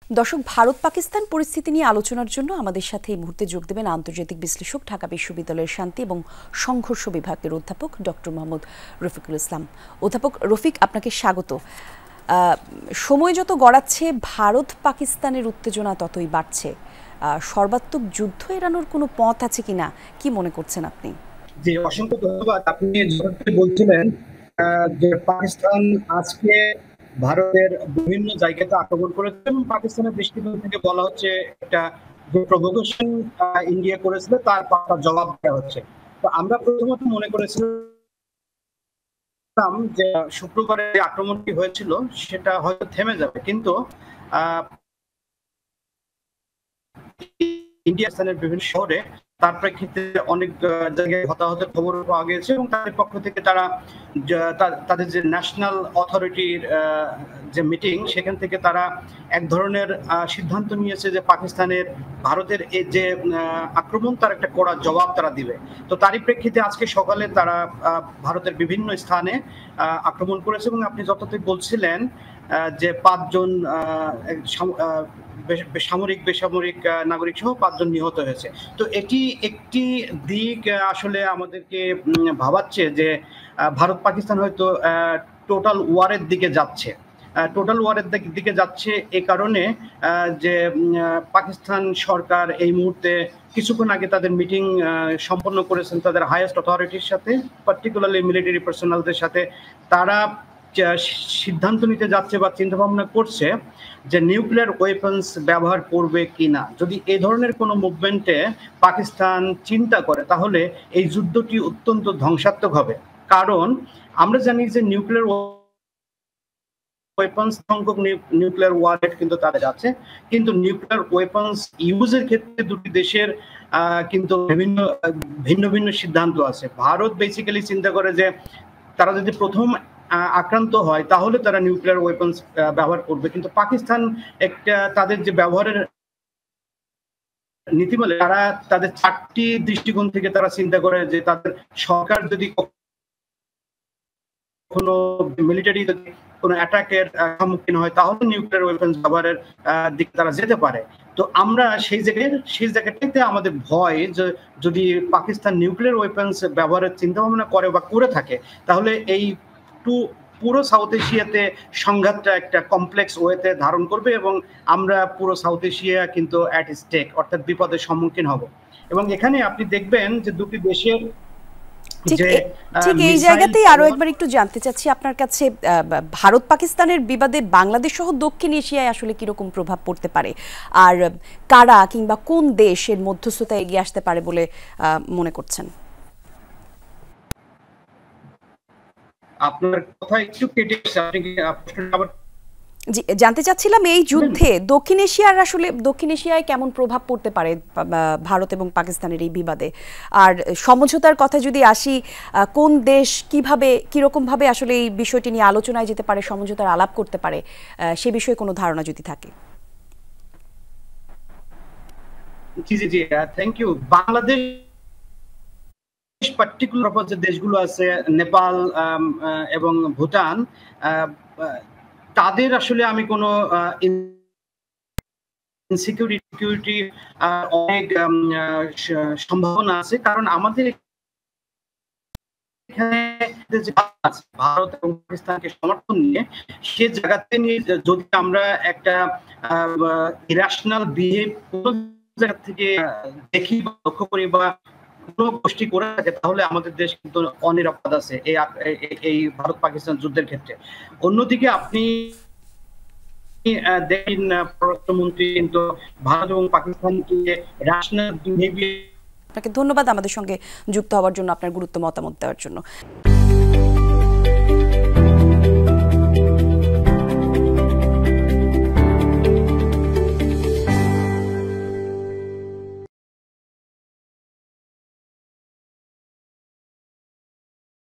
দর্শক, ভারত পাকিস্তান পরিস্থিতি নিয়ে আলোচনার জন্য আমাদের সাথে এই মুহূর্তে যোগ দেবেন আন্তর্জাতিক বিশ্লেষক, ঢাকা বিশ্ববিদ্যালয়ের শান্তি এবং সংঘর্ষ বিভাগের অধ্যাপক ডক্টর মোহাম্মদ রফিকুল ইসলাম। অধ্যাপক রফিক, আপনাকে স্বাগত। সময় যত গড়াচ্ছে ভারত পাকিস্তানের উত্তেজনা ততই বাড়ছে। সর্বাত্মক যুদ্ধ এড়ানোর কোনো পথ আছে কিনা, কি মনে করছেন আপনি? জি, অসংখ্য ধন্যবাদ। আপনি যেভাবে বলছিলেন যে পাকিস্তান আজকে ভারতের বিভিন্ন জায়গাতে আক্রমণ করেছে এবং পাকিস্তানের দৃষ্টিকোণ থেকে বলা হচ্ছে একটা যে প্রভোকেশন ইন্ডিয়া করেছিল তার পাল্টা জবাব দেওয়া হচ্ছে। তো আমরা প্রথমত মনে করেছিলাম যে শুক্রবারে যে আক্রমণটি হয়েছিল সেটা হয়তো থেমে যাবে, কিন্তু ইন্ডিয়ার বিভিন্ন শহরে তার প্রেক্ষিতে অনেক জায়গায় হতাহতের খবর পাওয়া গেছে এবং তাদের পক্ষ থেকে তারা তাদের যে ন্যাশনাল অথরিটির যে মিটিং, সেখান থেকে তারা এক ধরনের সিদ্ধান্ত নিয়েছে যে পাকিস্তানের ভারতের এই যে আক্রমণ তার একটা কড়া জবাব তারা দিবে। তো তারই প্রেক্ষিতে আজকে সকালে তারা ভারতের বিভিন্ন স্থানে আক্রমণ করেছে এবং আপনি যতটুকু বলছিলেন যে 5 জন সামরিক বেসামরিক নাগরিক সহ 5 জন নিহত হয়েছে। তো এটি একটি দিক আসলে আমাদেরকে ভাবাচ্ছে যে ভারত পাকিস্তান হয়তো টোটাল ওয়ারের দিকে যাচ্ছে। এ কারণে যে পাকিস্তান সরকার এই মুহূর্তে কিছুক্ষণ আগে তাদের মিটিং সম্পন্ন করেছেন তাদের হাইয়েস্ট অথরিটির সাথে, পার্টিকুলারলি মিলিটারি পার্সোনালদের সাথে। তারা সিদ্ধান্ত নিতে যাচ্ছে বা চিন্তা ভাবনা করছে যে নিউক্লিয়ার ওয়েপন্স ব্যবহার করবে কিনা। যদি এই ধরনের কোনো মুভমেন্টে পাকিস্তান চিন্তা করে তাহলে এই যুদ্ধটি অত্যন্ত ধ্বংসাত্মক হবে। কারণ আমরা জানি যে নিউক্লিয়ার ওয়েপন্স সংখ্যক নিউক্লিয়ার ওয়ারহেড কিন্তু তাদের আছে, কিন্তু নিউক্লিয়ার ওয়েপন্স ইউজের ক্ষেত্রে দুটি দেশের কিন্তু ভিন্ন ভিন্ন সিদ্ধান্ত আছে। ভারত বেসিক্যালি চিন্তা করে যে তারা যদি প্রথম আক্রান্ত হয় তাহলে তারা নিউক্লিয়ার ওয়েপন্স ব্যবহার করবে, কিন্তু পাকিস্তান একটা তাদের যে ব্যবহারের নীতিমালা, তারা তাদের 4টি দৃষ্টিকোণ থেকে তারা চিন্তা করে যে তাদের সরকার যদি কোনো মিলিটারি কোনো অ্যাটাকের সম্মুখীন হয় তাহলে নিউক্লিয়ার ওয়েপন্স ব্যবহারের দিকে তারা যেতে পারে। তো আমরা সেই জায়গাটাতে আমাদের ভয় যে যদি পাকিস্তান নিউক্লিয়ার ওয়েপন্স ব্যবহারের চিন্তা ভাবনা করে বা করে থাকে তাহলে এই পুরো সাউথ এশিয়াতে সংঘাতটা একটা কমপ্লেক্স ওয়েতে ধারণ করবে এবং আমরা পুরো সাউথ এশিয়া কিন্তু অ্যাট স্টেক, অর্থাৎ বিপদের সম্মুখীন হব। এবং এখানে আপনি দেখবেন যে দুটি দেশের ঠিক এই জায়গাতেই আরো একবার একটু জানতে চাচ্ছি আপনার কাছে, ভারত পাকিস্তানের বিবাদে বাংলাদেশ সহ দক্ষিণ এশিয়ায় আসলে কিরকম প্রভাব পড়তে পারে, আর কারা কিংবা কোন দেশের মধ্যস্থতা এগিয়ে আসতে পারে বলে মনে করছেন? আপনার কথা একটু কেটে জি, জানতে চাচ্ছিলাম এই যুদ্ধে দক্ষিণ এশিয়ায় কেমন প্রভাব পড়তে পারে ভারত এবং পাকিস্তানের এই বিবাদে, আর সমঝোতার কথা যদি আসি, কোন দেশ কিরকম ভাবে আসলে এই বিষয়টি নিয়ে আলোচনায় যেতে পারে, সমঝোতার আলাপ করতে পারে, সে বিষয়ে কোনো ধারণা যদি থাকে। জি, থ্যাংক ইউ। বাংলাদেশ পার্টিকুলার যে দেশগুলো আছে, নেপাল এবং ভুটান, তাদের আসলে আমি কোনো সিকিউরিটি অনেক সম্ভাবনা আছে, কারণ আমাদের এখানে ভারত এবং পাকিস্তানকে সমর্থন নিয়ে সে জায়গাতে নিয়ে যদি আমরা একটা ইরাশনাল বিহেভ কোনো জায়গা থেকে দেখি বা লক্ষ্য করি বা কোনো গোষ্ঠী করে থাকে তাহলে আমাদের দেশ কিন্তু অনিরাপদ আছে এই ভারত পাকিস্তান যুদ্ধের ক্ষেত্রে। অন্যদিকে আপনি দেখেন পররাষ্ট্রমন্ত্রী কিন্তু ভারত এবং পাকিস্তানকে ন্যাশনাল বিহেভিয়ার। আপনাকে ধন্যবাদ আমাদের সঙ্গে যুক্ত হওয়ার জন্য, আপনার গুরুত্ব মতামত দেওয়ার জন্য।